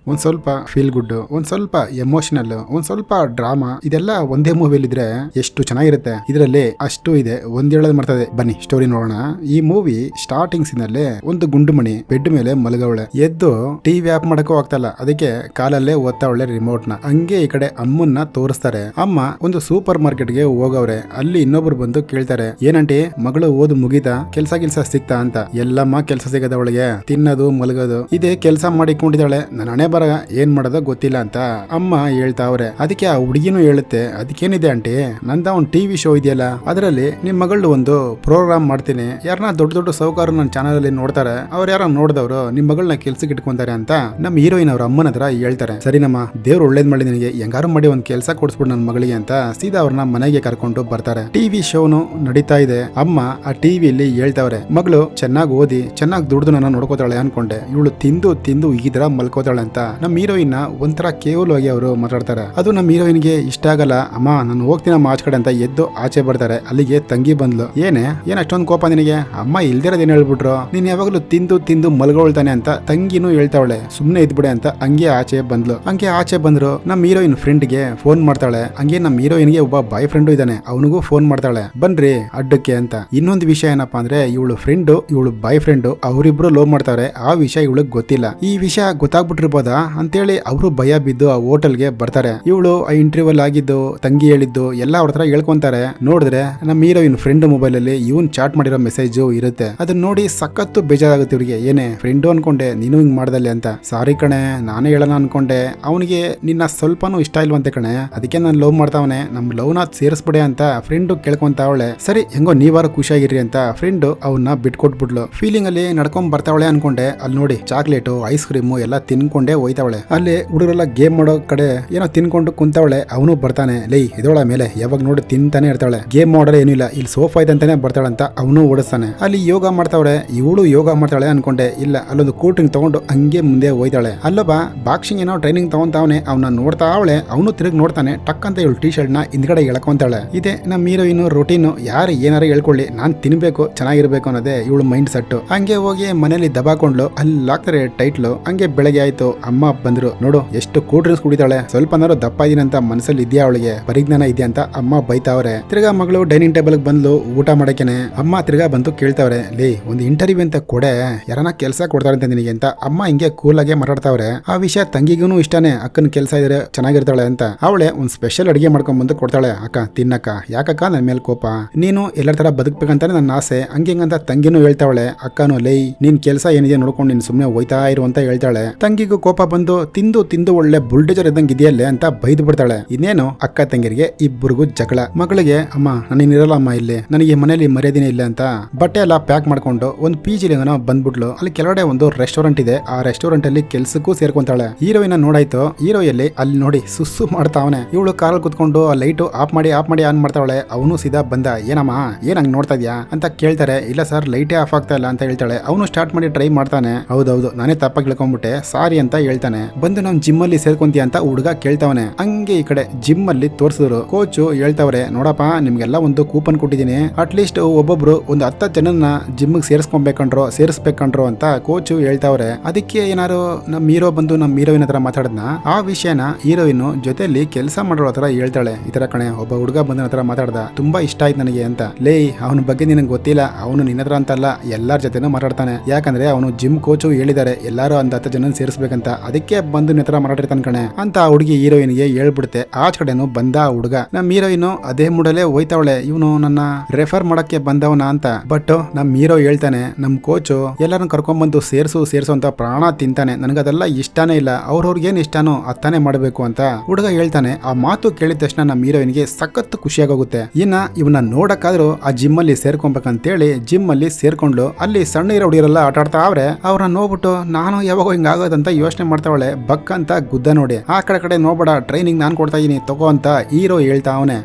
ಒಂದ್ ಸ್ವಲ್ಪ feel good, ಒಂದ್ ಸ್ವಲ್ಪ ಎಮೋಷನಲ್, ಒಂದ್ ಸ್ವಲ್ಪ ಡ್ರಾಮಾ, ಇದೆಲ್ಲ ಒಂದೇ ಮೂವಿಲಿ ಇದ್ರೆ ಎಷ್ಟು ಚೆನ್ನಾಗಿರುತ್ತೆ. ಇದರಲ್ಲಿ ಅಷ್ಟು ಇದೆ, ಒಂದ್ ಹೇಳೋದ್ ಮಾಡ್ತದೆ. ಬನ್ನಿ ಸ್ಟೋರಿ ನೋಡೋಣ. ಈ ಮೂವಿ ಸ್ಟಾರ್ಟಿಂಗ್ ಸೀನ್ ಅಲ್ಲಿ ಒಂದು ಗುಂಡುಮಣಿ ಬೆಡ್ ಮೇಲೆ ಮಲಗವಳೆ. ಎದ್ದು ಟಿವಿ ಆಫ್ ಮಾಡಕ್ಕೂ ಆಗ್ತಲ್ಲ, ಅದಕ್ಕೆ ಕಾಲಲ್ಲೇ ಒತ್ತವಳೆ ರಿಮೋಟ್ ನ. ಹಂಗೆ ಈ ಕಡೆ ಅಮ್ಮನ್ನ ತೋರಿಸ್ತಾರೆ. ಅಮ್ಮ ಒಂದು ಸೂಪರ್ ಮಾರ್ಕೆಟ್ ಗೆ ಹೋಗವ್ರೆ. ಅಲ್ಲಿ ಇನ್ನೊಬ್ರು ಬಂದು ಕೇಳ್ತಾರೆ, ಏನಂಟಿ ಮಗಳು ಓದು ಮುಗಿತಾ, ಕೆಲ್ಸ ಸಿಕ್ತಾ ಅಂತ. ಎಲ್ಲಮ್ಮ ಕೆಲ್ಸ ಸಿಗದ ಅವಳಿಗೆ, ತಿನ್ನೋದು ಮಲಗೋದು ಇದೇ ಕೆಲ್ಸ ಮಾಡಿಕೊಂಡಿದ್ದಾಳೆ. ನನ್ನ ಹಣೆ ಬರ ಏನ್ ಮಾಡೋದೋ ಗೊತ್ತಿಲ್ಲ ಅಂತ ಅಮ್ಮ ಹೇಳ್ತಾವ್ರೆ. ಅದಕ್ಕೆ ಆ ಹುಡುಗಿನೂ ಹೇಳುತ್ತೆ, ಅದಕ್ಕೇನಿದೆ ಆಂಟಿ, ನಂದ ಒಂದು ಟಿವಿ ಶೋ ಇದೆಯಲ್ಲ, ಅದರಲ್ಲಿ ನಿಮ್ ಮಗಳು ಒಂದು ಪ್ರೋಗ್ರಾಮ್ ಮಾಡ್ತೀನಿ, ಯಾರನ್ನ ದೊಡ್ಡ ದೊಡ್ಡ ಸೌಕರ್ಯ ನನ್ನ ಚಾನಲ್ ಅಲ್ಲಿ ನೋಡ್ತಾರೆ, ಅವ್ರು ಯಾರ ನೋಡಿದವರು ನಿಮ್ ಮಗಳನ್ನ ಕೆಲ್ಸಕ್ಕೆ ಇಟ್ಕೊಂತಾರೆ ಅಂತ ನಮ್ಮ ಹೀರೋಯಿನ್ ಅವ್ರ ಅಮ್ಮನ ಹತ್ರ ಹೇಳ್ತಾರೆ. ಸರಿ ನಮ್ಮ ದೇವ್ರು ಒಳ್ಳೇದ್ ಮಾಡಿ ನಿನಗೆ ಹೆಂಗಾರು ಮಾಡಿ ಒಂದ್ ಕೆಲಸ ಕೊಡ್ಸ್ಬಿಡು ನನ್ನ ಮಗಳಿಗೆ ಅಂತ ಸೀದಾ ಅವ್ರನ್ನ ಮನೆಗೆ ಕರ್ಕೊಂಡು ಬರ್ತಾರೆ. ಟಿವಿ ಶೋನು ನಡೀತಾ ಇದೆ. ಅಮ್ಮ ಆ ಟಿವಿಯಲ್ಲಿ ಹೇಳ್ತಾವ್ರೆ, ಮಗಳು ಚೆನ್ನಾಗಿ ಓದಿ ಚೆನ್ನಾಗಿ ದುಡ್ದು ನನ್ನ ನೋಡ್ಕೋತಾಳೆ ಅನ್ಕೊಂಡೆ, ಇವಳು ತಿಂದು ತಿಂದು ಈ ತರ ಮಲ್ಕೋತಾಳೆ ಅಂತ ನಮ್ಮ ಹೀರೋಯಿನ್ ಒಂಥರ ಕೇವಲವಾಗಿ ಅವರು ಮಾತಾಡ್ತಾರೆ. ಅದು ನಮ್ಮ ಹೀರೋಯಿನ್ಗೆ ಇಷ್ಟ ಆಗಲ್ಲ. ಅಮ್ಮ ನಾನು ಹೋಗ್ತೀನಮ್ಮ ಆಚ ಕಡೆ ಅಂತ ಎದ್ದು ಆಚೆ ಬರ್ತಾರೆ. ಅಲ್ಲಿಗೆ ತಂಗಿ ಬಂದ್ಲು. ಏನ್ ಅಷ್ಟೊಂದು ಕೋಪ ನಿನಗೆ, ಅಮ್ಮ ಇಲ್ದಿರೋದೇನು ಹೇಳ್ಬಿಟ್ರು, ನೀನ್ ಯಾವಾಗಲೂ ತಿಂದು ತಿಂದು ಮಲ್ಗೊಳ್ತಾನೆ ಅಂತ ತಂಗಿನೂ ಹೇಳ್ತಾವಳೆ. ಸುಮ್ನೆ ಇದ್ಬಿಡೆ ಅಂತ ಹಂಗೆ ಆಚೆ ಬಂದ್ಲು. ಹಂಗೆ ಆಚೆ ಬಂದ್ರು. ನಮ್ಮ ಹೀರೋಯಿನ್ ಫ್ರೆಂಡ್ಗೆ ಫೋನ್ ಮಾಡ್ತಾಳೆ. ಹಂಗೆ ನಮ್ಮ ಹೀರೋಯಿನ್ಗೆ ಒಬ್ಬ ಬಾಯ್ ಫ್ರೆಂಡ್ ಇದ್ದಾನೆ, ಅವನಿಗೂ ಫೋನ್ ಮಾಡ್ತಾಳೆ, ಬನ್ರಿ ಅಡ್ಡಕ್ಕೆ ಅಂತ. ಇನ್ನೊಂದು ವಿಷಯ ಏನಪ್ಪಾ ಅಂದ್ರೆ, ಇವಳು ಫ್ರೆಂಡ್ ಇವಳು ಬಾಯ್ ಫ್ರೆಂಡ್ ಅವರಿಬ್ರು ಲವ್ ಮಾಡ್ತಾವ್ರೆ. ಆ ವಿಷಯ ಇವಳಿಗೆ ಗೊತ್ತಿಲ್ಲ. ಈ ವಿಷಯ ಗೊತ್ತಾಗ್ಬಿಟ್ಟಿರ್ಬೋದಾ ಅಂತೇಳಿ ಅವರು ಭಯ ಬಿದ್ದು ಆ ಹೋಟೆಲ್ಗೆ ಬರ್ತಾರೆ. ಇವಳು ಆ ಇಂಟರ್ವ್ಯೂಲ್ ಆಗಿದ್ದು ತಂಗಿ ಹೇಳಿದ್ದು ಎಲ್ಲ ಅವ್ರ ಹತ್ರ ಹೇಳ್ಕೊಂತಾರೆ. ನೋಡಿದ್ರೆ ನಮ್ಮ ಹೀರೋಯಿನ್ ಫ್ರೆಂಡ್ ಮೊಬೈಲ್ ಅಲ್ಲಿ ಇವನ್ ಚಾಟ್ ಮಾಡಿರೋ ಮೆಸೇಜ್ ಇರುತ್ತೆ. ಅದನ್ನ ನೋಡಿ ಸಖತ್ತು ಬೇಜಾರಾಗುತ್ತೆ ಇವ್ರಿಗೆ. ಏನೇ ಫ್ರೆಂಡು ಅನ್ಕೊಂಡೆ ನೀನು ಹಿಂಗ್ ಮಾಡ್ದಲ್ಲಿ ಅಂತ. ಸಾರಿ ಕಣೆ, ನಾನೇ ಹೇಳೋಣ ಅನ್ಕೊಂಡೆ, ಅವನಿಗೆ ನಿನ್ನ ಸ್ವಲ್ಪನೂ ಇಷ್ಟ ಇಲ್ವಂತೆ ಕಣೆ, ಅದಕ್ಕೆ ನಾನು ಲವ್ ಮಾಡ್ತಾವನೆ, ನಮ್ ಲವ್ ನ ಸೇರಿಸ್ಬಿಡೆ ಅಂತ ಫ್ರೆಂಡ್ ಕೇಳ್ಕೊಂತಾವಳೆ. ಸರಿ ಹೆಂಗೋ ನೀವಾರ ಖುಷಿಯಾಗಿರ್ರಿ ಅಂತ ಫ್ರೆಂಡ್ ಅವನ್ನ ಬಿಟ್ಕೊಟ್ಬಿಡ್ಲು. ಫೀಲಿಂಗ್ ಅಲ್ಲಿ ನಡ್ಕೊಂಡ್ ಬರ್ತಾವಳೆ ಅನ್ಕೊಂಡೆ, ಅಲ್ಲಿ ನೋಡಿ ಚಾಕ್ಲೇಟು ಐಸ್ ಕ್ರೀಮು ಎಲ್ಲ ತಿನ್ಕೊಂಡೇ ಹೋಯ್ತಾವಳೆ. ಅಲ್ಲಿ ಹುಡುಗರೆಲ್ಲ ಗೇಮ್ ಮಾಡೋ ಕಡೆ ಏನೋ ತಿನ್ಕೊಂಡು ಕುಂತಾವಳೆ. ಅವನು ಬರ್ತಾನೆ, ಲೈ ಇದೊಳ ಮೇಲೆ ಯಾವಾಗ ನೋಡಿ ತಿಂತಾನೆ ಇರ್ತಾಳೆ, ಗೇಮ್ ಮಾಡೋ ಏನಿಲ್ಲ ಇಲ್ಲಿ ಸೋಫಾ ಇದೆ ಅಂತಾನೆ ಬರ್ತಾಳಂತ ಅವನು ಓಡಿಸ್ತಾನೆ. ಅಲ್ಲಿ ಯೋಗ ಮಾಡ್ತಾವಳೆ, ಇವಳು ಯೋಗ ಮಾಡ್ತಾಳೆ ಅನ್ಕೊಂಡೆ, ಇಲ್ಲ ಅಲ್ಲೊಂದು ಕೂಲ್ ಡ್ರಿಂಕ್ ತಗೊಂಡು ಹಂಗೆ ಮುಂದೆ ಹೋಯ್ತಾಳೆ. ಅಲ್ಲೊಬ್ಬ ಬಾಕ್ಸಿಂಗ್ ಏನೋ ಟ್ರೈನಿಂಗ್ ತಗೊಂತಾವನೆ, ಅವನ ನೋಡ್ತಾವಳೆ. ಅವನು ತಿರುಗಿ ನೋಡ್ತಾನೆ, ಟಕ್ ಅಂತ ಇವಳು ಟಿ ಶರ್ಟ್ ನ ಹಿಂದ್ಗಡೆ ಎಳ್ಕೊಂತಾಳೆ. ಇದೇ ನಮ್ಮ ಹೀರೋಯಿನ್ ರೊಟೀನ್, ಯಾರು ಏನಾರು ಹೇಳ್ಕೊಳ್ಳಿ ನಾನ್ ತಿನ್ಬೇಕು ಚೆನ್ನಾಗಿರ್ಬೇಕು ಅನ್ನೋದೇ ಇವಳು ಮೈಂಡ್ ಸೆಟ್. ಹಂಗೆ ಹೋಗಿ ಮನೇಲಿ ದಬಾಕೊಂಡ್ಲು. ಅಲ್ಲಿ ಹಾಕ್ತಾರೆ ಟೈಟ್ಲು. ಹಂಗೆ ಬೆಳಗ್ಗೆ ಆಯ್ತು, ಅಮ್ಮ ಬಂದ್ರು. ನೋಡು ಎಷ್ಟು ಕೂಲ್ ಡ್ರಿಂಕ್ಸ್ ಕುಡಿತಾಳೆ, ಸ್ವಲ್ಪನಾರು ದಪ್ಪ ಇದೀನಿ ಅಂತ ಮನಸ್ಸಲ್ಲಿ ಇದೆಯಾ ಅವಳಿಗೆ, ಪರಿಜ್ಞಾನ ಇದೆಯಾ ಅಂತ ಅಮ್ಮ ಬೈತಾವ್ರೆ. ತಿರ್ಗಾ ಮಗಳು ಡೈನಿಂಗ್ ಟೇಬಲ್ ಬಂದ್ಲು ಊಟ ಮಾಡಕ್ಕೇನೆ. ಅಮ್ಮ ತಿರ್ಗಾ ಬಂದು ಕೇಳ್ತಾವ್ರೆ, ಲೇ ಒಂದು ಇಂಟರ್ವ್ಯೂ ಅಂತ ಕೊಡೆ, ಯಾರನ್ನ ಕೆಲಸ ಕೊಡ್ತಾರೆ ಅಂತ ನಿನಗೆ ಅಂತ. ಅಮ್ಮ ಹಿಂಗೆ ಕೂಲ್ ಆಗಿ ಮಾತಾಡ್ತಾವ್ರೆ. ಆ ವಿಷಯ ತಂಗಿಗೂ ಇಷ್ಟನೇ, ಅಕ್ಕನ ಕೆಲಸ ಇದ್ರೆ ಚೆನ್ನಾಗಿರ್ತಾಳೆ ಅಂತ. ಅವಳೆ ಒಂದ್ ಸ್ಪೆಷಲ್ ಅಡಿಗೆ ಮಾಡ್ಕೊಂಡ್ ಬಂದು ಕೊಡ್ತಾಳೆ. ಅಕ್ಕ ತಿನ್ನಕ್ಕ, ಯಾಕಕ್ಕ ನನ್ನ ಮೇಲೆ ಕೋಪ, ನೀನು ಎಲ್ಲರ ತರ ಬದುಕ್ಬೇಕಂತಾನೆ ನನ್ನ ಆಸೆ, ಹಂಗಿಂಗಂತ ತಂಗಿನೂ ಹೇಳ್ತಾವಳೆ. ಅಕ್ಕನು, ಲೈ ನೀನ್ ಕೆಲಸ ಏನಿದೆ ನೋಡ್ಕೊಂಡು ನೀನ್ ಸುಮ್ನೆ ಹೋಯ್ತಾ ಇರು ಅಂತ ಹೇಳ್ತಾಳೆ. ತಂಗಿಗೂ ಕೋಪ ಬಂದು, ತಿಂದು ತಿಂದು ಒಳ್ಳೆ ಬುಲ್ಡೇಜರ್ ಇದ್ದಂಗೆ ಇದೆಯಲ್ಲೇ ಅಂತ ಬೈದು ಬಿಡ್ತಾಳೆ. ಇನ್ನೇನು ಅಕ್ಕ ತಂಗಿರಿಗೆ ಇಬ್ಬರಿಗೂ ಜಗಳ. ಮಗಳಿಗೆ, ಅಮ್ಮ ನಾನು ಇರಲ್ಲ ಅಮ್ಮ ಇಲ್ಲಿ, ನನಗೆ ಮನೇಲಿ ಮರ್ಯಾದಿನೇ ಇಲ್ಲ ಅಂತ ಬಟ್ಟೆ ಎಲ್ಲ ಪ್ಯಾಕ್ ಮಾಡ್ಕೊಂಡು ಒಂದು PG ಬಂದ್ಬಿಟ್ಲು. ಅಲ್ಲಿ ಕೆಳಗಡೆ ಒಂದು ರೆಸ್ಟೋರೆಂಟ್ ಇದೆ. ಆ ರೆಸ್ಟೋರೆಂಟ್ ಅಲ್ಲಿ ಕೆಲ್ಸಕ್ಕೂ ಸೇರ್ಕೊಂತಾಳೆ. ಹೀರೋಯಿನ್ ನೋಡಾಯ್ತು. ಹೀರೋಯಲ್ಲಿ ಅಲ್ಲಿ ನೋಡಿ ಸುಸ್ಸು ಮಾಡ್ತಾವನೆ. ಇವಳು ಕಾರಲ್ಲಿ ಕುತ್ಕೊಂಡು ಆ ಲೈಟ್ ಆಫ್ ಮಾಡಿ ಆನ್ ಮಾಡ್ತಾವಳೆ. ಅವನು ಸೀದಾ ಬಂದ, ಏನಮ್ಮ ಏನ್ ಹಂಗ್ ನೋಡ್ತಾ ಇದ್ಯಾ ಅಂತ ಕೇಳ್ತಾರೆ. ಇಲ್ಲ ಸರ್ ಲೈಟೇ ಆಫ್ ಆಗ್ತಾ ಇಲ್ಲ ಅಂತ ಹೇಳ್ತಾಳೆ. ಅವನು ಸ್ಟಾರ್ಟ್ ಮಾಡಿ ಟ್ರೈ ಮಾಡ್ತಾನೆ. ಹೌದೌದು ನಾನೇ ತಪ್ಪಾಗಿ ಹೇಳ್ಕೊಂಡ್ಬಿಟ್ಟೆ, ಸಾರಿ ಅಂತ ಹೇಳ್ತಾನೆ. ಬಂದು ನಾವು ಜಿಮ್ ಅಲ್ಲಿ ಸೇರ್ಕೊಂತೀಯ ಅಂತ ಹುಡುಗ ಕೇಳ್ತಾವನೆ. ಹಂಗೆ ಈ ಕಡೆ ಜಿಮ್ ಅಲ್ಲಿ ತೋರ್ಸಿದ್ರು. ಕೋಚ್ ಹೇಳ್ತಾವ್ರೆ, ನೋಡಪ್ಪ ನಿಮ್ಗೆಲ್ಲ ಒಂದು ಕೂಪನ್ ಕೊಟ್ಟಿದ್ದೀನಿ, ಅಟ್ಲೀಸ್ಟ್ ಒಬ್ಬೊಬ್ರು ಒಂದು 10 ಜನನ್ನ ಜಿಮ್ ಸೇರಿಸ್ಬೇಕಂಡ್ರು ಅಂತ ಕೋಚ್ ಹೇಳ್ತಾವ್ರೆ. ಅದಕ್ಕೆ ಏನಾರು ನಮ್ ಹೀರೋ ಬಂದು ನಮ್ ಹೀರೋಯಿನ್ ಹತ್ರ ಮಾತಾಡದ್ನ, ಆ ವಿಷಯನ ಹೀರೋಯಿನ್ ಜೊತೆಲಿ ಕೆಲಸ ಮಾಡೋ ಹತ್ರ ಹೇಳ್ತಾಳೆ. ಈ ತರ ಕಣೆ ಒಬ್ಬ ಹುಡುಗ ಬಂದ ಹತ್ರ ಮಾತಾಡ್ದ, ತುಂಬಾ ಇಷ್ಟ ಆಯ್ತು ನನಗೆ ಅಂತ. ಲೇ ಅವನ ಬಗ್ಗೆ ನಿನಗೆ ಗೊತ್ತಿಲ್ಲ, ಅವನು ನಿನ್ನ ಹತ್ರ ಅಂತಲ್ಲ ಎಲ್ಲಾರ ಜೊತೆನೂ ಮಾತಾಡ್ತಾನೆ. ಯಾಕಂದ್ರೆ ಅವನು ಜಿಮ್ ಕೋಚು ಹೇಳಿದ್ದಾರೆ ಎಲ್ಲಾರು ಒಂದು 10 ಜನ ಸೇರಿಸ್ಬೇಕಂತ, ಅದಕ್ಕೆ ಬಂದು ನಿನ್ನ ಹತ್ರ ಮಾತಾಡಿರ್ತಾನೆ ಕಣೆ ಅಂತ ಆ ಹುಡುಗಿ ಹೀರೋಯಿನ್ಗೆ ಹೇಳ್ಬಿಡುತ್ತೆ. ಆಚ ಕಡೆನು ಬಂದ ಹುಡುಗ. ನಮ್ ಹೀರೋಯಿನ್ ಅದೇ ಮೂಡಲೇ ಹೋಯ್ತಾವಳೆ, ಇವನು ನನ್ನ ರೆಫರ್ ಮಾಡಕ್ಕೆ ಬಂದವನ ಅಂತ. ಬಟ್ ನಮ್ ಹೀರೋ ಹೇಳ್ತಾನೆ, ನಮ್ ಕೋಚು ಎಲ್ಲರನ್ನು ಕರ್ಕೊಂಡ್ ಬಂದು ಸೇರ್ಸು ಅಂತ ಪ್ರಾಣ ತಿಂತಾನೆ, ನನಗದೆಲ್ಲ ಇಷ್ಟಾನೇ ಇಲ್ಲ, ಅವ್ರವ್ರಿಗೇನ್ ಇಷ್ಟಾನೋ ಅತ್ತಾನೆ ಮಾಡ್ಬೇಕು ಅಂತ ಹುಡುಗ ಹೇಳ್ತಾನೆ. ಆ ಮಾತು ಕೇಳಿದ ತಕ್ಷಣ ನಮ್ ಹೀರೋಯಿನ್ಗೆ ಸಖತ್ ಖುಷಿಯಾಗೋಗುತ್ತೆ. ಇನ್ನ ಇವನ್ನ ನೋಡಕ್ಕಾದ್ರೂ ಆ ಜಿಮ್ ಅಲ್ಲಿ ಸೇರ್ಕೊಬೇಕಂತೇಳಿ ಜಿಮ್ ಅಲ್ಲಿ ಸೇರ್ಕೊಂಡ್ಲು. ಅಲ್ಲಿ ಸಣ್ಣ ಇರೋ ಹುಡುಗರೆಲ್ಲ ಆಟ ಆಡ್ತಾ ಅವ್ರೆ. ಅವ್ರನ್ನ ನೋಡ್ಬಿಟ್ಟು ನಾನು ಯಾವಾಗ ಹಿಂಗ ಆಗೋದಂತ ಯೋಚನೆ ಮಾಡ್ತಾವಳೆ. ಬಕ್ ಅಂತ ಗುದ್ದ ನೋಡಿ, ಆ ಕಡೆ ನೋಡ್ಬೇಡ ಟ್ರೈನಿಂಗ್ ನಾನ್ ಕೊಡ್ತಾ ಇದೀನಿ ತಗೋ ಅಂತ ಹೀರೋ ಹೇಳ್ತಾವನೆ.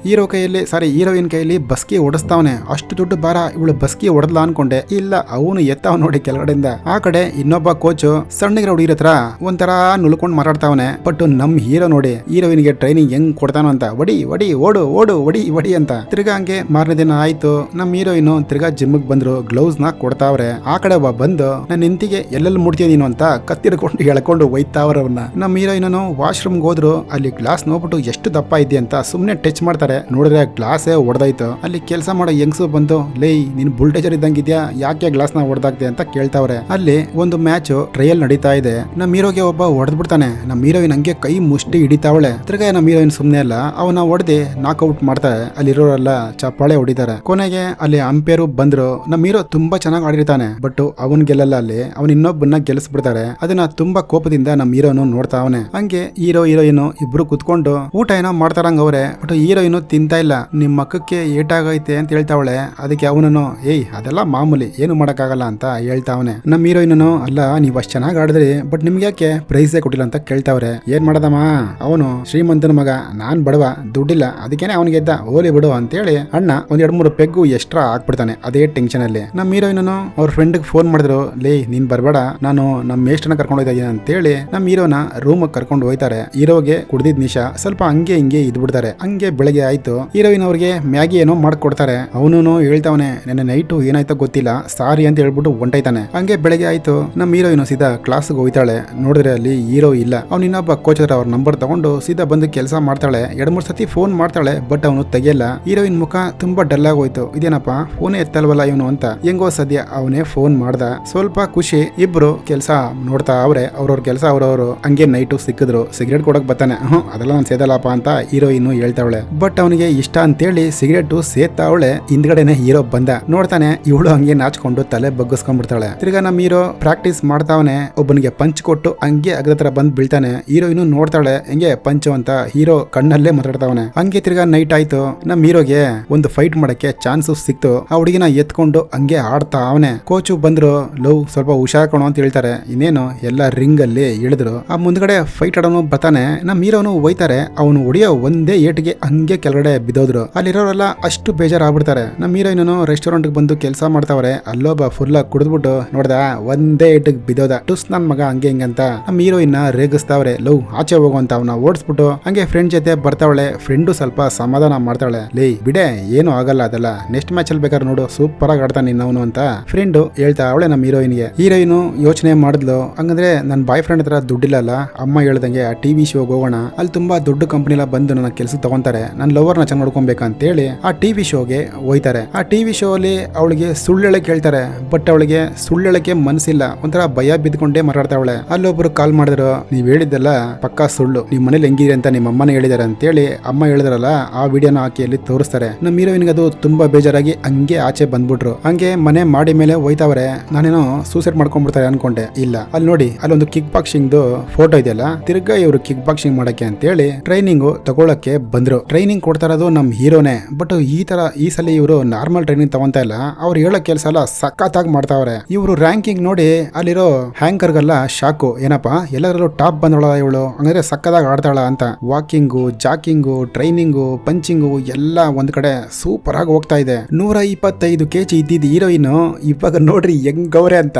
ಹೀರೋಯಿನ್ ಕೈಯಲ್ಲಿ ಬಸ್ಕಿ ಓಡಿಸ್ತಾವನೆ. ಅಷ್ಟು ದೊಡ್ಡ ಭಾರ ಇವಳು ಬಸ್ಕಿ ಹೊಡೆದ್ಲ ಅನ್ಕೊಂಡೆ, ಇಲ್ಲ ಅವನು ಎತ್ತಾವ್ ನೋಡಿ ಕೆಳಗಡೆಯಿಂದ. ಆ ಕಡೆ ಇನ್ನೊಬ್ಬ ಕೋಚ್ ಸಣ್ಣಗಿರೋ ಹುಡುಗಿರ ಹತ್ರ ಒಂಥರ ನುಲ್ಕೊಂಡ್ ಮಾತಾಡ್ತಾವನೆ. ಬಟ್ ನಮ್ ಹೀರೋ ನೋಡಿ ಹೀರೋಯಿನ್ಗೆ ಟ್ರೈನಿಂಗ್ ಹೆಂಗ್ ಕೊಡ್ತಾನೋ ಅಂತ, ವಡಿ ಓಡು ವಡಿ ಅಂತ. ತಿರ್ಗಾ ಹಂಗೆ ಮಾರನೇ ದಿನ ಆಯ್ತು. ನಮ್ ಹೀರೋಯಿನ್ ತಿರ್ಗಾ ಜಿಮ್ಗೆ ಬಂದ್ರು. ಗ್ಲೌಸ್ ನ ಕೊಡ್ತಾವ್ರೆ. ಆ ಕಡೆ ಬಂದು ನನ್ನ ನಿಂತಿಗೆ ಎಲ್ಲೆಲ್ಲಿ ಮುಡ್ತೀಯ ನೀನು ಅಂತ ಕತ್ತಿಡ್ಕೊಂಡು ಎಳ್ಕೊಂಡು ಒಯ್ತಾವ್ರವ್ರನ್ನ. ನಮ್ಮ ಹೀರೋಯಿನನು ವಾಶ್ರೂಮ್ಗೆ ಹೋದ್ರು, ಅಲ್ಲಿ ಗ್ಲಾಸ್ ನೋಡ್ಬಿಟ್ಟು ಎಷ್ಟು ದಪ್ಪ ಇದೆ ಅಂತ ಸುಮ್ನೆ ಟಚ್ ಮಾಡ್ತಾರೆ. ನೋಡಿದ್ರೆ ಗ್ಲಾಸೇ ಹೊಡೆದಾಯ್ತು. ಅಲ್ಲಿ ಕೆಲಸ ಮಾಡೋ ಯಂಗ್ಸು ಬಂದು, ಲೇ ನೀನ್ ಬುಲ್ಡೇಜರ್ ಇದ್ದಂಗಿದ್ಯಾ, ಯಾಕೆ ಗ್ಲಾಸ್ ನ ಹೊಡೆದಾಗ್ದೆ ಅಂತ ಕೇಳ್ತಾವ್ರೆ. ಅಲ್ಲಿ ಒಂದು ಮ್ಯಾಚ್ ಟ್ರಯಲ್ ನಡೀತಾ ಇದೆ. ನಮ್ಮ ಹೀರೋಗೆ ಒಬ್ಬ ಹೊಡೆದ್ಬಿಡ್ತಾನೆ. ನಮ್ಮ ಹೀರೋಯಿನ್ ಹಂಗೆ ಕೈ ಮುಷ್ಟಿ ಹಿಡಿತಾವಳೆ. ತಿರ್ಗಾ ನಮ್ಮ ಹೀರೋಯಿನ್ ಸುಮ್ನೆ ಅಲ್ಲ, ಅವನ ಹೊಡೆದಿ ನಾಕ್ಔಟ್ ಮಾಡ್ತಾರೆ. ಅಲ್ಲಿರೋರೆಲ್ಲ ಚಪ್ಪಾಳೆ ಹೊಡಿತಾರೆ. ಕೊನೆಗೆ ಅಲ್ಲಿ ಅಂಪೇರು ಬಂದ್ರು. ನಮ್ಮ ಹೀರೋ ತುಂಬಾ ಚೆನ್ನಾಗಿ ಆಡಿರ್ತಾನೆ, ಬಟ್ ಅವನ್ ಗೆಲ್ಲಲ್ಲ. ಅಲ್ಲಿ ಅವನ್ ಇನ್ನೊಬ್ಬನ್ನ ಗೆಲ್ಲಿಸ್ಬಿಡ್ತಾರೆ. ಅದನ್ನ ತುಂಬಾ ಕೋಪದಿಂದ ನಮ್ಮ ಹೀರೋನು ನೋಡ್ತಾ ಅವನೆ. ಹಂಗೆ ಹೀರೋ ಹೀರೋಯಿನ್ ಇಬ್ರು ಕುತ್ಕೊಂಡು ಊಟ ಏನೋ ಮಾಡ್ತಾರಂಗ ಅವ್ರೆ. ಬಟ್ ಹೀರೋಯಿನ್ ತಿಂತಾ ಇಲ್ಲ. ನಿಮ್ ಮಕ್ಕಕ್ಕೆ ಏಟಾಗೈತೆ ಅಂತ ಹೇಳ್ತಾವಳೆ. ಅದಕ್ಕೆ ಅವನನ್ನು, ಏಯ್ ಅದೆಲ್ಲ ಮಾಮೂಲಿ, ಏನು ಮಾಡಕ್ಕಾಗಲ್ಲ ಅಂತ ಹೇಳ್ತಾವನೆ. ನಮ್ಮ ಹೀರೋಯಿನನು, ಅಲ್ಲ ನೀವ್ ಅಷ್ಟ್ ಚೆನ್ನಾಗಿ ಆಡಿದ್ರಿ, ಬಟ್ ನಿಮ್ಗೆ ಯಾಕೆ ಪ್ರೈಸೇ ಕೊಟ್ಟಿಲ್ಲ ಅಂತ ಕೇಳ್ತಾವ್ರೆ. ಏನ್ ಮಾಡದಮ್ಮ, ಅವನು ಶ್ರೀಮಂತನ ಮಗ, ನಾನ್ ಬಡವ, ದುಡ್ಡಿಲ್ಲ, ಅದಕ್ಕೇನೆ ಅವನಿಗೆ ಎದ್ದ, ಹೋಲಿ ಬಿಡು ಅಂತೇಳಿ ಅಣ್ಣ ಒಂದ್ 2-3 ಪೆಗ್ಗು ಎಕ್ಸ್ಟ್ರಾ ಹಾಕ್ಬಿಡ್ತಾನೆ. ಅದೇ ಟೆನ್ಷನ್ ಅಲ್ಲಿ ನಮ್ಮ ಹೀರೋಯಿನನು ಅವ್ರ ಫ್ರೆಂಡ್ ಫೋನ್ ಮಾಡಿದ್ರು, ಲೇ ನೀನ್ ಬರ್ಬೇಡ, ನಾನು ನಮ್ಮ ಮೇಷ್ಟನ ಕರ್ಕೊಂಡು ಹೋಯ್ತಾ ಇದೀನಿ ಅಂತೇಳಿ ನಮ್ಮ ಹೀರೋನ ರೂಮ್ ಕರ್ಕೊಂಡು ಹೋಯ್ತಾರೆ. ಹೀರೋಗೆ ಕುಡ್ದಿದ್ ನಿಶಾ ಸ್ವಲ್ಪ ಹಂಗೆ ಹಿಂಗೆ ಇದ್ಬಿಡ್ತಾರೆ. ಹಂಗೆ ಬೆಳಗ್ಗೆ ಆಯ್ತು. ಹೀರೋಯಿನ್ ಅವ್ರಿಗೆ ಮ್ಯಾಗಿ ಏನೋ ಮಾಡ್ಕೊಡ್ತಾರೆ. ಅವನು ಹೇಳ್ತಾವನೆ, ನನ್ನ ನೈಟು ಏನಾಯ್ತೋ ಗೊತ್ತಿಲ್ಲ, ಸಾರಿ ಅಂತ ಹೇಳ್ಬಿಟ್ಟು ಹೊಂಟೈತಾನೆ. ಹಂಗೆ ಬೆಳಗ್ಗೆ ಆಯ್ತು. ನಮ್ಮ ಹೀರೋಯಿನ್ ಸೀದಾ ಕ್ಲಾಸ್ಗೆ ಹೋಯ್ತಾಳೆ. ನೋಡಿದ್ರೆ ಅಲ್ಲಿ ಹೀರೋ ಇಲ್ಲ. ಅವ್ನ ಇನ್ನೊಬ್ಬ ಕೋಚ್ ಹತ್ರ ಅವ್ರ ನಂಬರ್ ತಗೊಂಡು ಸೀದಾ ಬಂದು ಕೆಲಸ ಮಾಡ್ತಾಳೆ. 2-3 ಸತಿ ಫೋನ್ ಮಾಡ್ತಾಳೆ, ಬಟ್ ಅವನು ತೆಗಿಯಲ್ಲ. ಹೀರೋಯಿನ್ ಮುಖ ತುಂಬಾ ಡಲ್ ಆಗೋಯ್ತು. ಇದೇನಪ್ಪ ಫೋನೇ ಎತ್ತಲ್ವಲ್ಲ ಇವನು ಅಂತ. ಹೆಂಗೋ ಸದ್ಯ ಅವನೇ ಫೋನ್ ಮಾಡ್ದ. ಸ್ವಲ್ಪ ಖುಷಿ. ಇಬ್ರು ಕೆಲಸ ನೋಡ್ತಾ ಅವ್ರೆ. ಅವ್ರವ್ರ ಕೆಲಸ ಅವ್ರವ್ರು. ಹಂಗೆ ನೈಟು ಸಿಕ್ಕಿದ್ರು. ಸಿಗರೇಟ್ ಕೊಡಕ್ ಬರ್ತಾನೆ. ಅದೆಲ್ಲ ನಾನು ಸೇದಲ್ಲಪ್ಪ ಅಂತ ಹೀರೋಯಿನ್ ಹೇಳ್ತಾವಳೆ. ಬಟ್ ಅವನಿಗೆ ಇಷ್ಟ ಅಂತೇಳಿ ಸಿಗರೇಟು ಸೇತಾವಳೆ. ಹಿಂದ್ಗಡೆನೆ ಹೀರೋ ಬಂದ. ನೋಡ್ತಾನೆ, ಇವಳು ಹಂಗೆ ನಾಚ್ಕೊಂಡು ತಲೆ ಬಗ್ಗಿಸ್ಕೊಂಡ್ಬಿಡ್ತಾಳೆ. ತಿರ್ಗಾ ನಮ್ಮ ಹೀರೋ ಪ್ರಾಕ್ಟೀಸ್ ಮಾಡ್ತಾವನೆ. ಒಬ್ಬನಿಗೆ ಪಂಚ್ ಕೊಟ್ಟು ಹಂಗೆ ಅಗ್ರ ಬಂದ್ ಬೀಳ್ತಾನೆ. ಹೀರೋಯಿನ್ ನೋಡ್ತಾಳೆ, ಹೆಂಗೆ ಪಂಚು ಅಂತ. ಹೀರೋ ಕಣ್ಣಲ್ಲೇ ಮಾತಾಡ್ತಾವನೆ. ಹಂಗೆ ತಿರ್ಗಾ ನೈಟ್ ಆಯ್ತು. ನಮ್ಮ ಹೀರೋಗೆ ಒಂದು ಫೈಟ್ ಮಾಡಕ್ಕೆ ಚಾನ್ಸ್ ಸಿಕ್ತು. ಆ ಹುಡುಗಿನ ಎತ್ಕೊಂಡು ಹಂಗೆ ಆಡ್ತಾ ಅವನೆ. ಕೋಚು ಬಂದ್ರು, ಲವ್ ಸ್ವಲ್ಪ ಹುಷಾರ್ ಕಣೋ ಅಂತ ಹೇಳ್ತಾರೆ. ಇನ್ನೇನು ಎಲ್ಲ ರಿಂಗ್ ಅಲ್ಲಿ ಇಳಿದ್ರು. ಆ ಮುಂದ್ಗಡೆ ಫೈಟ್ ಆಡೋನು ಬರ್ತಾನೆ. ನಮ್ಮ ಹೀರೋನು ಹೋಯ್ತಾರೆ. ಅವನು ಹೊಡಿಯೋ ಒಂದೇ ಏಟಿಗೆ ಹಂಗೆ ಕೆಳಗಡೆ ಬಿದ್ದೋದ್ರು. ಅಲ್ಲಿರೋರೆಲ್ಲ ಅಷ್ಟು ಬೇಜಾರಾಗ್ಬಿಡ್ತಾರೆ. ನಮ್ಮ ಹೀರೋಯಿನನು ರೆಸ್ಟೋರೆಂಟ್ ಬಂದು ಕೆಲಸ ಮಾಡ್ತಾವ್ರೆ. ಅಲ್ಲೊಬ್ಬ ಫುಲ್ ಕುಡಿದ್ಬಿಟ್ಟು ನೋಡ್ದ, ಒಂದೇ ಏಟಿಗೆ ಬಿದ್ದೋದ. ಟುಸ್ ನನ್ ಮಗ ಹಂಗೆ ಹಿಂಗಂತ ನಮ್ಮ ಹೀರೋಯಿನ್ ರೇಗಿಸ್ತಾವ್ರೆ. ಲವ್ ಆಚೆ ಹೋಗುವಂತ ಅವನ ಓಡಿಸ್ಬಿಟ್ಟು ಹಂಗೆ ಫ್ರೆಂಡ್ ಜೊತೆ ಬರ್ತಾವಳೆ. ಫ್ರೆಂಡು ಸ್ವಲ್ಪ ಸಮಾಧಾನ ಮಾಡ್ತಾಳೆ. ಲೇ ಬಿಡೆ, ಏನು ಆಗಲ್ಲ, ಅದೆಲ್ಲ ನೆಕ್ಸ್ಟ್ ಮ್ಯಾಚ್ ಅಲ್ಲಿ ಬೇಕಾದ್ರೆ ನೋಡು, ಸೂಪರ್ ಆಗಿ ಆಡ್ತಾನೆ ನಿನ್ನವನು ಅಂತ ಫ್ರೆಂಡು ಹೇಳ್ತಾ ಅವಳೆ ನಮ್ಮ ಹೀರೋಯಿನ್ಗೆ. ಹೀರೋಯಿನ್ ಯೋಚನೆ ಮಾಡಿದ್ಲು, ಹಂಗಂದ್ರೆ ನನ್ನ ಬಾಯ್ ಫ್ರೆಂಡ್ ಹತ್ರ ದುಡ್ಡಿಲ್ಲಲ್ಲ, ಅಮ್ಮ ಹೇಳ್ದಂಗೆ ಆ ಟಿವಿ ಶೋಗೆ ಹೋಗೋಣ, ಅಲ್ಲಿ ತುಂಬಾ ದೊಡ್ಡ ಕಂಪನಿಲ ಬಂದು ನನ್ನ ಕೆಲಸ ತಗೊಂತಾರೆ, ನನ್ನ ಲವರ್ನ ಚೆನ್ನಾಗಿ ನೋಡ್ಕೊಬೇಕಂತೇಳಿ ಆ ಟಿವಿ ಶೋಗೆ ಹೋಯ್ತಾರೆ. ಆ ಟಿವಿ ಶೋ ಅಲ್ಲಿ ಅವಳಿಗೆ ಸುಳ್ಳೆಳಕ್ಕೆ ಹೇಳ್ತಾರೆ. ಬಟ್ ಅವಳಿಗೆ ಸುಳ್ಳೆಳಕ್ಕೆ ಮನಸ್ಸಿಲ್ಲ. ಒಂಥರ ಭಯ ಬಿದ್ಕೊಂಡೇ ಮಾತಾಡ್ತಾವಳೆ. ಅಲ್ಲೊಬ್ರು ಕಾಲ್ ಮಾಡಿದ್ರು, ನೀವ್ ಹೇಳಿದ್ದಲ್ಲ ಪಕ್ಕಾ ಸುಳ್ಳು, ನಿಮ್ ಮನೇಲಿ ಹೆಂಗಿದೆ ಅಂತ ನಿಮ್ಮ ಅಮ್ಮನ ಹೇಳಿದಾರೆ ಅಂತೇಳಿ ಅಮ್ಮ ಹೇಳಿದ್ರಲ್ಲ, ಆ ವಿಡಿಯೋನ ಹಾಕಿ ಅಲ್ಲಿ ತೋರಿಸ್ತಾರೆ. ನಮ್ಮ ಹೀರೋಯಿನ್ಗೆ ಅದು ತುಂಬಾ ಬೇಜಾರಾಗಿ ಹಂಗೆ ಆಚೆ ಬಂದ್ಬಿಟ್ರು. ಹಂಗೆ ಮನೆ ಮಾಡಿ ಮೇಲೆ ಹೋಯ್ತಾವ್ರೆ. ನಾನೇನೋ ಸೂಸೈಡ್ ಮಾಡ್ಕೊಂಡ್ಬಿಡ್ತಾರೆ ಅನ್ಕೊಂಡೆ. ಇಲ್ಲ, ಅಲ್ಲಿ ನೋಡಿ, ಅಲ್ಲೊಂದು ಕಿಕ್ ಬಾಕ್ಸಿಂಗ್ ಫೋಟೋ ಇದೆಯಲ್ಲ, ತಿರ್ಗಾ ಇವರು ಕಿಕ್ ಬಾಕ್ಸಿಂಗ್ ಮಾಡಕ್ಕೆ ಅಂತೇಳಿ ಟ್ರೈನಿಂಗ್ ತಗೊಳಕ್ಕೆ ಬಂದ್ರು. ಟ್ರೈನಿಂಗ್ ಕೊಡ್ತಾ ಇರೋದು ನಮ್ ಹೀರೋನೇ. ಬಟ್ ಈ ಸಲ ಇವರು ನಾರ್ಮಲ್ ಟ್ರೈನಿಂಗ್ ತಗೊಂತ ಇಲ್ಲ. ಅವ್ರು ಹೇಳೋ ಕೆಲಸ ಎಲ್ಲ ಸಖತ್ತಾಗಿ ಮಾಡ್ತಾವ್ರೆ. ಇವರು ರ್ಯಾಂಕಿಂಗ್ ನೋಡಿ ಅಲ್ಲಿರೋ ಹ್ಯಾಂಕರ್ಗೆಲ್ಲ ಶಾಕು. ಏನಪ್ಪಾ ಎಲ್ಲರೂ ಟಾಪ್ ಬಂದೋಳ ಇವಳು, ಹಂಗಾದ್ರೆ ಸಕ್ಕದಾಗಿ ಆಡ್ತಾಳ ಅಂತ. ವಾಕಿಂಗು, ಜಾಕಿಂಗು, ಟ್ರೈನಿಂಗು, ಪಂಚಿಂಗು ಎಲ್ಲ ಒಂದ್ ಕಡೆ ಸೂಪರ್ ಆಗಿ ಹೋಗ್ತಾ ಇದೆ. 125 kg ಇದ್ದಿದ್ದು ಹೀರೋಯಿನ್ ಇವಾಗ ನೋಡ್ರಿ ಹೆಂಗವ್ರೆ ಅಂತ.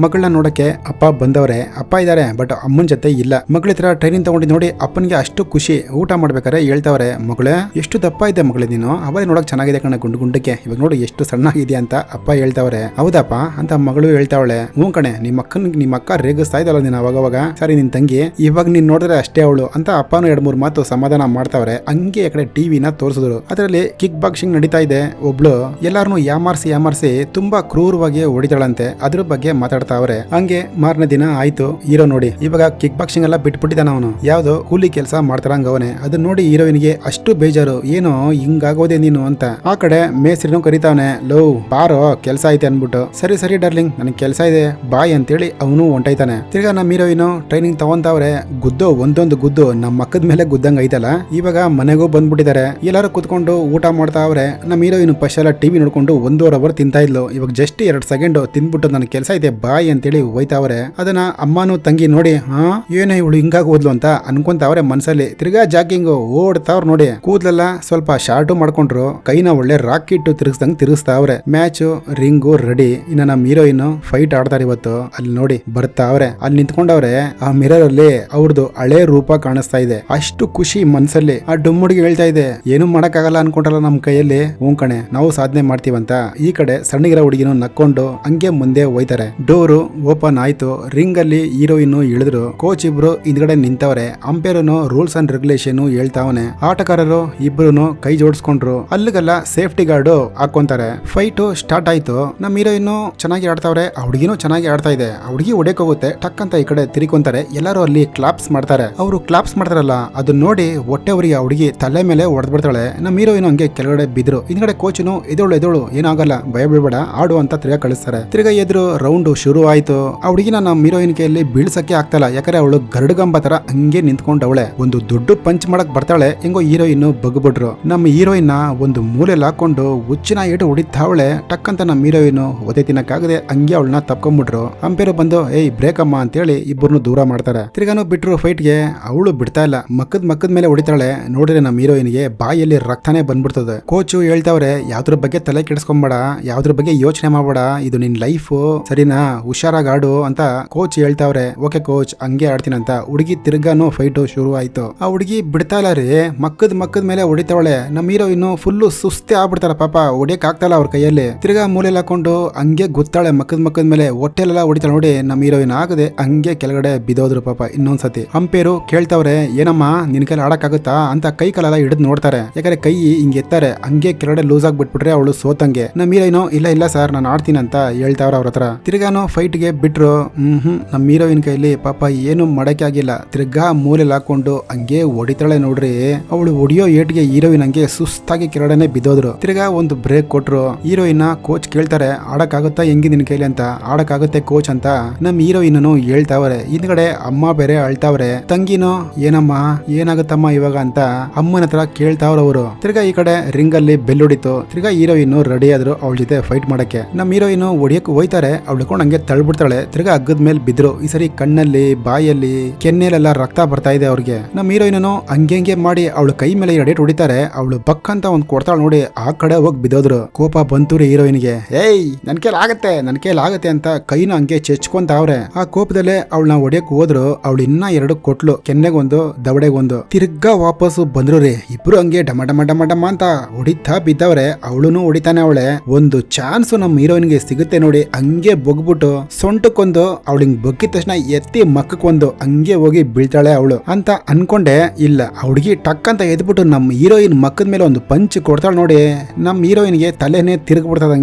ಮಗಳನ್ನ ನೋಡಕ್ಕೆ ಅಪ್ಪ ಬಂದವ್ರೆ. ಅಪ್ಪ ಇದಾರೆ, ಬಟ್ ಅಮ್ಮನ ಜೊತೆ ಇಲ್ಲ. ಮಗಳ ಹತ್ರ ಟ್ರೈನಿಂಗ್ ತಗೊಂಡಿ ನೋಡಿ ಅಪ್ಪನಿಗೆ ಅಷ್ಟು ಖುಷಿ. ಊಟ ಮಾಡ್ಬೇಕಾರೆ ಹೇಳ್ತಾವ್ರೆ, ಮಗಳೇ ಎಷ್ಟು ದಪ್ಪ ಇದೆ ಮಗಳೇ ನೀನು, ಅವರೇ ನೋಡಕ್ ಚೆನ್ನಾಗಿದೆ ಕಣ, ಗುಂಡಕ್ಕೆ ಇವಾಗ ನೋಡಿ ಎಷ್ಟು ಸಣ್ಣ ಇದೆಯಾ ಅಂತ ಅಪ್ಪ ಹೇಳ್ತಾವ್ರೆ. ಹೌದಪ್ಪ ಅಂತ ಮಗಳು ಹೇಳ್ತಾವಳೆ. ಹ್ಞೂ ಕಣೆ, ನಿಮ್ಮ ಅಕ್ಕ ರೇಗಿಸ್ತಾ ಇದ್ದಲ್ಲ ನೀನು ಅವಾಗವಾಗ, ಸರಿ ನಿನ್ ತಂಗಿ ಇವಾಗ ನೀನ್ ನೋಡಿದ್ರೆ ಅಷ್ಟೇ ಅವಳು ಅಂತ ಅಪ್ಪನು 2-3 ಮಾತು ಸಮಾಧಾನ ಮಾಡ್ತಾವ್ರೆ. ಹಂಗೆ ಆ ಕಡೆ ಟಿವಿನ ತೋರಿಸಿದ್ರು. ಅದರಲ್ಲಿ ಕಿಕ್ ಬಾಕ್ಸಿಂಗ್ ನಡೀತಾ ಇದೆ. ಒಬ್ಳು ಎಲ್ಲಾರನು ಯಾಮಾರ್ಸಿ ತುಂಬಾ ಕ್ರೂರವಾಗಿ ಹೊಡಿತಾಳಂತೆ. ಅದ್ರ ಬಗ್ಗೆ ಮಾತಾಡ್ತಾವ್ರೆ. ಹಂಗೆ ಮಾರನೇ ದಿನ ಆಯ್ತು. ಹೀರೋ ನೋಡಿ ಇವಾಗ ಕಿಕ್ ಬಾಕ್ಸಿಂಗ್ ಎಲ್ಲ ಬಿಟ್ಬಿಟ್ಟಿದ್ದಾನ. ಅವನು ಯಾವ್ದೋ ಕೂಲಿ ಕೆಲಸ ಮಾಡ್ತಾರಂಗ ಅವನೇ. ಅದನ್ನ ನೋಡಿ ಹೀರೋಯಿನ್ಗೆ ಅಷ್ಟು ಬೇಜಾರು. ಏನೋ ಹಿಂಗಾಗೋದೆ ನೀನು ಅಂತ. ಆ ಕಡೆ ಮೇಸ್ರಿನೂ ಕರಿತಾವನೆ, ಲೋ ಬಾರೋ ಕೆಲಸ ಐತೆ ಅನ್ಬಿಟ್ಟು. ಸರಿ ಡಾರ್ಲಿಂಗ್ ನನಗೆ ಕೆಲಸ ಇದೆ ಬಾಯ್ ಅಂತೇಳಿ ಅವನು ಹೊಂಟೈತಾನೆ. ತಿರ್ಗಾ ನಮ್ಮ ಹೀರೋಯಿನ್ ಟ್ರೈನಿಂಗ್ ತಗೊಂತಾವ್ರೆ. ಗುದ್ದು ಒಂದೊಂದು ಗುದ್ದು ನಮ್ಮ ಮಕ್ಕದ ಮೇಲೆ ಗುದ್ದಂಗ ಐತಲ್ಲ. ಇವಾಗ ಮನೆಗೂ ಬಂದ್ಬಿಟ್ಟಿದ್ದಾರೆ. ಎಲ್ಲಾರು ಕುತ್ಕೊಂಡು ಊಟ ಮಾಡ್ತಾವ್ರೆ. ನಮ್ಮ ಹೀರೋಯಿನ್ ಫಸ್ಟ್ ಎಲ್ಲ ಟಿವಿ ನೋಡ್ಕೊಂಡು 1.5 ಅವರ್ ತಿಂತಾ ಇದ್ಲು. ಇವಾಗ ಜಸ್ಟ್ 2 ಸೆಕೆಂಡ್ ತಿಂದ್ಬಿಟ್ಟು ನನಗೆ ಕೆಲಸ ಇದೆ ಬಾಯ್ ಅಂತೇಳಿ ಹೋಯ್ತಾವ್ರೆ. ಅದನ್ನ ಅಮ್ಮನೂ ತಂಗಿ ನೋಡಿ, ಏನೇ ಇವಳು ಹಿಂಗಾಗಿ ಹೋದ್ಲು ಅಂತ ಅನ್ಕೊಂತಾವ್ರೆ ಮನ್ಸಲ್ಲಿ. ತಿರ್ಗಾ ಜಾಕಿಂಗ್ ಓಡ್ತಾವ್ರ ನೋಡಿ. ಕೂದ್ಲೆಲ್ಲ ಸ್ವಲ್ಪ ಶಾರ್ಟು ಮಾಡ್ಕೊಂಡ್ರು. ಕೈನ ಒಳ್ಳೆ ರಾಕೆಟ್ ತಿರುಗಿಸ್ದಂಗ್ ತಿರುಗಿಸ್ತಾವ್ರೆ. Match ring ready. ಇನ್ನ ನಮ್ಮ ಹೀರೋಯಿನ್ ಫೈಟ್ ಆಡ್ತಾರೆ ಇವತ್ತು. ಅಲ್ಲಿ ನೋಡಿ ಬರ್ತಾವ್ರೆ. ಅಲ್ಲಿ ನಿಂತ್ಕೊಂಡವ್ರೆ. ಆ ಮಿರರ್ ಅಲ್ಲಿ ಅವ್ರದ್ದು ಹಳೆ ರೂಪ ಕಾಣಿಸ್ತಾ ಇದೆ. ಅಷ್ಟು ಖುಷಿ ಮನ್ಸಲ್ಲಿ. ಆ ಡುಮ್ಮುಡಿಗೆ ಹೇಳ್ತಾ ಇದೆ, ಏನು ಮಾಡಕ್ಕಾಗಲ್ಲ ಅನ್ಕೊಂಡ್ರಲ್ಲ ನಮ್ ಕೈಯಲ್ಲಿ. ಹ್ಞೂ ಕಣೆ, ನಾವು ಸಾಧನೆ ಮಾಡ್ತೀವಂತ. ಈ ಕಡೆ ಸಣ್ಣಗಿರೋ ಹುಡುಗಿನ ನಕ್ಕೊಂಡು ಹಂಗೆ ಮುಂದೆ ಹೋಯ್ತಾರೆ. ಡೋರು ಓಪನ್ ಆಯ್ತು. ರಿಂಗ್ ಅಲ್ಲಿ ಹೀರೋಯಿನ್ ಹೀರೋಯಿನ್ ಇಳಿದ್ರು. ಕೋಚ್ ಇಬ್ರು ಹಿಂದ್ಗಡೆ ನಿಂತವ್ರೆ. ಅಂಪೈರನು ರೂಲ್ಸ್ ಅಂಡ್ ರೆಗ್ಯುಲೇಷನ್ ಹೇಳ್ತಾವನೆ. ಆಟಗಾರರು ಇಬ್ರು ಕೈ ಜೋಡಿಸ್ಕೊಂಡ್ರು. ಅಲ್ಲಿಗೆಲ್ಲ ಸೇಫ್ಟಿ ಗಾರ್ಡ್ ಹಾಕೊಂತಾರೆ. ಫೈಟ್ ಸ್ಟಾರ್ಟ್ ಆಯ್ತು. ನಮ್ ಹೀರೋಯಿನ್ ಚೆನ್ನಾಗಿ ಆಡ್ತಾವ್ರೆ, ಆ ಹುಡುಗಿನೂ ಚೆನ್ನಾಗಿ ಆಡ್ತಾ ಇದೆ. ಆ ಹುಡುಗಿ ಹೊಡೆಕ್ ಹೋಗುತ್ತೆ, ಟಕ್ ಅಂತ ಈ ಕಡೆ ತಿರ್ಕೊಂತಾರೆ. ಎಲ್ಲರೂ ಅಲ್ಲಿ ಕ್ಲಾಪ್ಸ್ ಮಾಡ್ತಾರೆ. ಅವರು ಕ್ಲಾಪ್ಸ್ ಮಾಡ್ತಾರಲ್ಲ, ಅದನ್ನ ನೋಡಿ ಹೊಟ್ಟೆ ಅವರಿಗೆ ಆ ಹುಡುಗಿ ತಲೆ ಮೇಲೆ ಹೊಡೆದ್ಬಿಡ್ತಾಳೆ. ನಮ್ ಹೀರೋಯಿನ್ ಹಂಗೆ ಕೆಳಗಡೆ ಬಿದ್ರು. ಹಿಂದ್ಗಡೆ ಕೋಚನು ಎದೋಳು ಏನಾಗಲ್ಲ, ಭಯ ಬೀಳ್ಬೇಡ, ಆಡು ಅಂತ ತಿರ್ಗಾ ಕಳಿಸ್ತಾರೆ. ತಿರ್ಗಾ ಎದ್ರು ರೌಂಡ್ ಶುರು ಆಯ್ತು. ಆ ಹುಡುಗಿನ ನಮ್ ಹೀರೋಯಿನ್ ಕೈಯಲ್ಲಿ ಬೀಳ್ಸಕ್ಕೆ ಆಗ್ತಲ್ಲ, ಯಾಕಂದ್ರೆ ಅವಳು ಗರಡುಗಂಬ ತರ ಹಂಗೆ ನಿಂತ್ಕೊಂಡವಳೆ. ಒಂದು ದೊಡ್ಡ ಪಂಚ್ ಮಾಡಕ್ ಬರ್ತಾಳೆ. ಹೆಂಗೋ ಹೀರೋಯಿನ್ ಬಗ್ಬಿಟ್ರು. ನಮ್ಮ ಹೀರೋಯಿನ್ ಒಂದು ಮೂಲೆಯಲ್ಲಿ ಹಾಕೊಂಡು ಹುಚ್ಚಿನ ಏಟು ಹೊಡಿತಾವಳೆ. ಟಕ್ ಅಂತ ನಮ್ಮ ಹೀರೋಯಿನ್ ಒದೆ ತಿನ್ನಕ್ಕಾಗದೆ ಹಂಗೆ ಅವಳನ್ನ ತಪ್ಕೊಂಡ್ಬಿಟ್ರು. ಅಂಪೇರು ಬಂದು ಏಯ್ ಬ್ರೇಕ್ ಅಮ್ಮ ಅಂತೇಳಿ ಇಬ್ಬರನ್ನು ದೂರ ಮಾಡ್ತಾರೆ. ತಿರ್ಗಾನು ಬಿಟ್ರು ಫೈಟ್ಗೆ. ಅವಳು ಬಿಡ್ತಾ ಇಲ್ಲ, ಮಕ್ಕದ ಮೇಲೆ ಹೊಡಿತಾಳೆ. ನೋಡಿದ್ರೆ ನಮ್ಮ ಹೀರೋಯಿನ್ಗೆ ಬಾಯಲ್ಲಿ ರಕ್ತನೇ ಬಂದ್ಬಿಡ್ತದೆ. ಕೋಚು ಹೇಳ್ತಾವ್ರೆ, ಯಾವ್ದ್ರ ಬಗ್ಗೆ ತಲೆ ಕೆಡಿಸ್ಕೊಂಬೇಡ, ಯಾವ್ದ್ರ ಬಗ್ಗೆ ಯೋಚನೆ ಮಾಡಬೇಡ, ಇದು ನಿನ್ ಲೈಫ್, ಸರಿನಾ, ಹುಷಾರಾಗಿ ಆಡು ಅಂತ ಕೋಚ್ ಹೇಳ್ತಾವ್ರೆ. ಓಕೆ ಕೋಚ್, ಹಂಗೆ ಆಡ್ತೀನಂತ. ಹುಡುಗಿ ತಿರ್ಗಾನು ಫೈಟ್ ಶುರು ಆಯ್ತು. ಆ ಹುಡುಗಿ ಬಿಡ್ತಾ ಇಲ್ಲ ರೀ, ಮಕ್ಕದ ಮೇಲೆ ಹೊಡಿತಾವಳೆ. ನಮ್ಮ ಹೀರೋಯಿನ್ ಫುಲ್ಲು ಸುಸ್ತೆ ಆಗ್ಬಿಡ್ತಾರ ಪಾಪ, ಹೊಡಿಯಕ್ ಆಗ್ತಾಯಿಲ್ಲ ಅವ್ರ ಕೈಯಲ್ಲಿ. ತಿರ್ಗಾ ಮೂಲೆಯಲ್ಲಿ ಹಾಕೊಂಡು ಹಂಗೆ ಗೊತ್ತಾಳೆ ಮಕ್ಕದ ಮೇಲೆ ಹೊಟ್ಟೆಲೆಲ್ಲ ಹೊಡಿತಾಳೆ. ನೋಡಿ ನಮ್ಮ ಹೀರೋಯಿನ್ ಆಗದೆ ಹಂಗೆ ಕೆಳಗಡೆ ಬಿದ್ದೋದ್ರು ಪಾಪ. ಇನ್ನೊಂದ್ಸತಿ ಅಂಪೇರು ಕೇಳ್ತಾವ್ರೆ, ಏನಮ್ಮ ನಿನ್ ಕೈಲಿ ಆಡಕ್ಕಾಗುತ್ತಾ ಅಂತ ಕೈ ಕಾಲೆಲ್ಲ ಹಿಡಿದು ನೋಡ್ತಾರೆ. ಯಾಕಂದ್ರೆ ಕೈ ಹಿಂಗೆ ಎತ್ತಾರೆ, ಹಂಗೆ ಕೆಳಗಡೆ ಲೂಸ್ ಆಗ್ಬಿಟ್ಬಿಟ್ರೆ ಅವಳು ಸೋತಂಗೆ. ನಮ್ಮ ಹೀರೋಯಿನ್ ಇಲ್ಲ ಸರ್ ನಾನು ಆಡ್ತೀನಿ ಅಂತ ಹೇಳ್ತಾವ್ರ ಅವ್ರ ಹತ್ರ. ತಿರ್ಗಾನು ಫೈಟ್ಗೆ ಬಿಟ್ರು. ನಮ್ಮ ಹೀರೋಯಿನ್ ಕೈಲಿ ಪಾಪ ಏನು ಮಾಡಕ್ಕೆ ಆಗಿಲ್ಲ. ತಿರ್ಗಾ ಮೂಲೆಯಲ್ಲಿ ಹಾಕೊಂಡು ಹಂಗೆ ಹೊಡಿತಾಳೆ ನೋಡ್ರಿ. ಅವಳು ಹೊಡಿಯೋ ಏಟ್ಗೆ ಹೀರೋಯಿನ್ ಹಂಗೆ ಸುಸ್ತಾಗಿ ಕೆಳಗಡೆನೆ ಬಿದ್ದೋದ್ರು. ತಿರ್ಗಾ ಒಂದು ಬ್ರೇಕ್ ಕೊಟ್ರು. ಹೀರೋಯಿನ್ ಕೋಚ್ ಕೇಳ್ತಾರೆ, ಆಡಕ್ಕಾಗುತ್ತಾ ಹೆಂಗಿ ನಿನ್ ಕೈಲಿ ಅಂತ. ಆಡಕ್ಕಾಗುತ್ತೆ ಕೋಚ್ ಅಂತ ನಮ್ ಹೀರೋಯಿನ್ ಹೇಳ್ತಾವ್ರೆ. ಹಿಂದ್ಗಡೆ ಅಮ್ಮ ಬೇರೆ ಅಳ್ತಾವ್ರೆ. ತಂಗಿನೋ ಏನಮ್ಮ ಏನಾಗುತ್ತಮ್ಮ ಇವಾಗ ಅಂತ ಅಮ್ಮನ ಹತ್ರ ಕೇಳ್ತಾವ್ರ ಅವರು. ತಿರ್ಗಾ ಈ ಕಡೆ ರಿಂಗ್ ಅಲ್ಲಿ ಬೆಲ್ ಹೊಡಿತು. ತಿರ್ಗಾ ಹೀರೋಯಿನ್ ರೆಡಿ ಆದ್ರು ಅವಳ ಜೊತೆ ಫೈಟ್ ಮಾಡಕ್ಕೆ. ನಮ್ ಹೀರೋಯಿನ್ ಹೊಡಿಯಕ್ ಹೋಯ್ತಾರೆ. ಅವಳು ಹಂಗೆ ತಳ್ಬಿಡ್ತಾಳೆ. ತಿರ್ಗಾ ಹಗ್ಗದ ಮೇಲೆ ಬಿದ್ರು. ಈ ಸರಿ ಕಣ್ಣಲ್ಲಿ ಬಾಯಲ್ಲಿ ಕೆನ್ನೆಲೆಲ್ಲ ರಕ್ತ ಬರ್ತಾ ಇದೆ ಅವ್ರಿಗೆ. ನಮ್ ಹೀರೋಯಿನ್ ಹಂಗೆ ಮಾಡಿ ಅವಳು ಕೈ ಮೇಲೆ ಎಡೆಟ್ ಹೊಡಿತಾರೆ. ಅವಳು ಬಕ್ ಅಂತ ಒಂದ್ ಕೊಡ್ತಾಳ ನೋಡಿ, ಆ ಕಡೆ ಹೋಗಿ ಬಿದ್ದೋದ್ರು. ಕೋಪ ಬಂತು ರೀ ಹೀರೋಯಿನ್ಗೆ. ಏಯ್ ನನ್ ಕೈಲ್ ಆಗತ್ತೆ ಅಂತ ಕೈನ ಹಂಗೆ ಚೆಚ್ಕೊಂತಾವ್ರೆ. ಆ ಕೋಪದಲ್ಲೇ ಅವಳನ್ನ ಹೊಡಿಯಕ್ ಹೋದ್ರು. ಅವಳು ಇನ್ನ ಎರಡು ಕೊಟ್ಲು, ಕೆನ್ನೆಗೊಂದು ದವಡೆಗೊಂದು. ತಿರ್ಗಾ ವಾಪಸ್ ಬಂದ್ರು ರೀ. ಇಬ್ರು ಹಂಗೆ ಡಮ ಅಂತ ಹೊಡಿತಾ ಬಿದ್ದವ್ರೆ. ಅವಳುನು ಹೊಡಿತಾನೆ ಅವಳೆ. ಒಂದು ಚಾನ್ಸ್ ನಮ್ಮ ಹೀರೋಯಿನ್ಗೆ ಸಿಗುತ್ತೆ ನೋಡಿ, ಹಂಗೆ ಬೊಗ್ಬಿಟ್ಟು ಸೊಂಟಕ್ಕೊಂದು ಅವಳಿಂಗ್ ಬಗ್ಗಿದ ತಕ್ಷಣ ಎತ್ತಿ ಮಕ್ಕಕ್ಕೊಂದು ಹಂಗೆ ಹೋಗಿ ಬೀಳ್ತಾಳೆ ಅವಳು ಅಂತ ಅನ್ಕೊಂಡೆ. ಇಲ್ಲ, ಹುಡುಗಿ ಟಕ್ ಅಂತ ಎದ್ಬಿಟ್ಟು ನಮ್ಮ ಹೀರೋಯಿನ್ ಮಕ್ಕದ ಮೇಲೆ ಒಂದು ಪಂಚ್ ಕೊಡ್ತಾಳೆ ನೋಡಿ. ನಮ್ಮ ಹೀರೋಯಿನ್ಗೆ ತಲೆನೇ ತಿರುಗ್ಬಿಡ್ತದ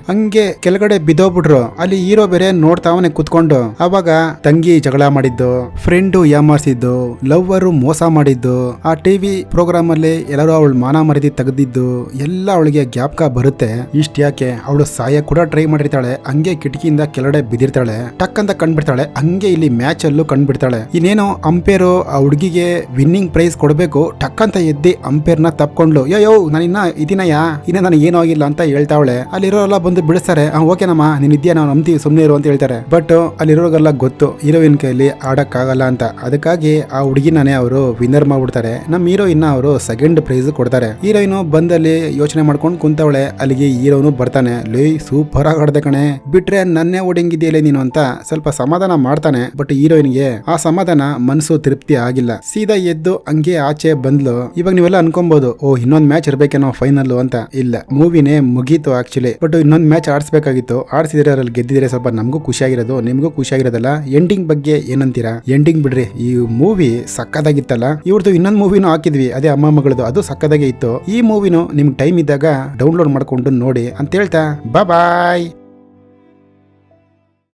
ಹಂಗೆ ಕೆಳಗಡೆ ಬಿದ್ದೋಗ್ಬಿಟ್ರು. ಅಲ್ಲಿ ಹೀರೋ ಬೇರೆ ನೋಡ್ತಾವನೆ ಕುತ್ಕೊಂಡು. ಅವಾಗ ತಂಗಿ ಜಗಳ ಮಾಡಿದ್ದು, ಫ್ರೆಂಡು ಯಾಮಾರ್ಸಿದ್ದು, ಲವ್ವರು ಮೋಸ ಮಾಡಿದ್ದು, ಆ ಟಿವಿ ಪ್ರೋಗ್ರಾಮ್ ಅಲ್ಲಿ ಎಲ್ಲರೂ ಅವಳು ಮಾನ ಮರ್ಯಾದೆ ತೆಗೆದಿದ್ದು ಎಲ್ಲ ಅವಳಿಗೆ ಜ್ಞಾಪಕ ಬರುತ್ತೆ. ಇಷ್ಟ ಯಾಕೆ, ಅವಳು ಸಾಯ ಕೂಡ ಟ್ರೈ ಮಾಡಿರ್ತಾಳೆ. ಹಂಗೆ ಕಿಟಕಿಯಿಂದ ಕೆಳಗಡೆ ಬಿದ್ದಿರ್ತಾಳೆ. ಟಕ್ ಅಂತ ಕಂಡ್ಬಿಡ್ತಾಳೆ. ಹಂಗೆ ಇಲ್ಲಿ ಮ್ಯಾಚ್ ಅಲ್ಲೂ ಕಂಡ್ಬಿಡ್ತಾಳೆ. ಇನ್ನೇನು ಅಂಪೇರು ಆ ಹುಡುಗಿಗೆ ವಿನ್ನಿಂಗ್ ಪ್ರೈಸ್ ಕೊಡ್ಬೇಕು. ಟಕ್ ಅಂತ ಎದ್ದಿ ಅಂಪೇರ್ನ ತಪ್ಕೊಂಡ್ಲು. ಯೋ ನಾನು ಇನ್ನ ನನಗೆ ಏನೂ ಆಗಿಲ್ಲ ಅಂತ ಹೇಳ್ತಾವಳೆ. ಅಲ್ಲಿರೋರೆಲ್ಲ ಬಂದು ಬಿಡಿಸ್ತಾರೆ. ಓಕೆನಮ್ಮ ನೀನ್ ಇದ್ಯಾ, ನಾವು ನಂಬ್ತೀವಿ, ಸುಮ್ಮನೆ ಇರು ಅಂತ ಹೇಳ್ತಾರೆ. ಬಟ್ ಅಲ್ಲಿರೋರಿಗೆಲ್ಲ ಗೊತ್ತು ಹೀರೋಯಿನ್ ಕೈಯಲ್ಲಿ ಆಡಕ್ಕಾಗಲ್ಲ ಅಂತ. ಅದಕ್ಕಾಗಿ ಆ ಹುಡುಗಿನೇ ಅವರು ವಿನ್ನರ್ ಮಾಡ್ಬಿಡ್ತಾರೆ. ನಮ್ಮ ಹೀರೋಯಿನ್ ಅವರು ಸೆಕೆಂಡ್ ಪ್ರೈಸ್ ಕೊಡ್ತಾರೆ. ಹೀರೋಯಿನ್ ಬಂದಲ್ಲಿ ಯೋಚನೆ ಮಾಡ್ಕೊಂಡು ಕುಂತವಳೆ. ಅಲ್ಲಿಗೆ ಹೀರೋನು ಬರ್ತಾನೆ. ಲೇ ಸೂಪರ್ ಆಗಿ ಆಡ್ದೆ ಕಣೆ, ಬಿಟ್ರೆ ನನ್ನೇ ಓಡಿಂಗಿದೆಯಲ್ಲ ನೀನು ಅಂತ ಸ್ವಲ್ಪ ಸಮಾಧಾನ ಮಾಡ್ತಾನೆ. ಬಟ್ ಹೀರೋಯಿನ್ಗೆ ಆ ಸಮಾಧಾನ ಮನಸ್ಸು ತೃಪ್ತಿ ಆಗಿಲ್ಲ. ಸೀದಾ ಎದ್ದು ಹಂಗೆ ಆಚೆ ಬಂದ್ಲು. ಇವಾಗ ನೀವೆಲ್ಲ ಅನ್ಕೊಬಹುದು, ಓ ಇನ್ನೊಂದ್ ಮ್ಯಾಚ್ ಇರ್ಬೇಕೇನೋ ಫೈನಲ್ ಅಂತ. ಇಲ್ಲ, ಮೂವಿನೇ ಮುಗೀತು ಆಕ್ಚುಲಿ. ಬಟ್ ಇನ್ನೊಂದ್ ಮ್ಯಾಚ್ ಆಡಿಸ್ಬೇಕಾಗಿತ್ತು. ಆಡ್ಸಿದ್ರೆ ಅದ್ರಲ್ಲಿ ಗೆದ್ದಿದ್ರೆ ಸ್ವಲ್ಪ ನಮಗೂ ಖುಷಿಯಾಗಿರೋದು, ನಿಮ್ಗೂ ಖುಷಿಯಾಗಿರೋದಲ್ಲ. ಎಂಡಿಂಗ್ ಬಗ್ಗೆ ಏನಂತೀರಾ? ಎಂಡಿಂಗ್ ಬಿಡ್ರಿ, ಈ ಮೂವಿ ಸಕ್ಕದಾಗಿತ್ತಲ್ಲ. ಇವ್ರದ್ದು ಇನ್ನೊಂದು ಮೂವಿನೂ ಹಾಕಿದ್ವಿ, ಅದೇ ಅಮ್ಮ ಮಗಳದು, ಅದು ಸಕ್ಕದಾಗೆ ಇತ್ತು. ಈ ಮೂವಿನೂ ನಿಮ್ಗೆ ಟೈಮ್ ಇದ್ದಾಗ ಡೌನ್ಲೋಡ್ ಮಾಡ್ಕೊಂಡು ನೋಡಿ ಅಂತ ಹೇಳ್ತಾ ಬಾಯ್.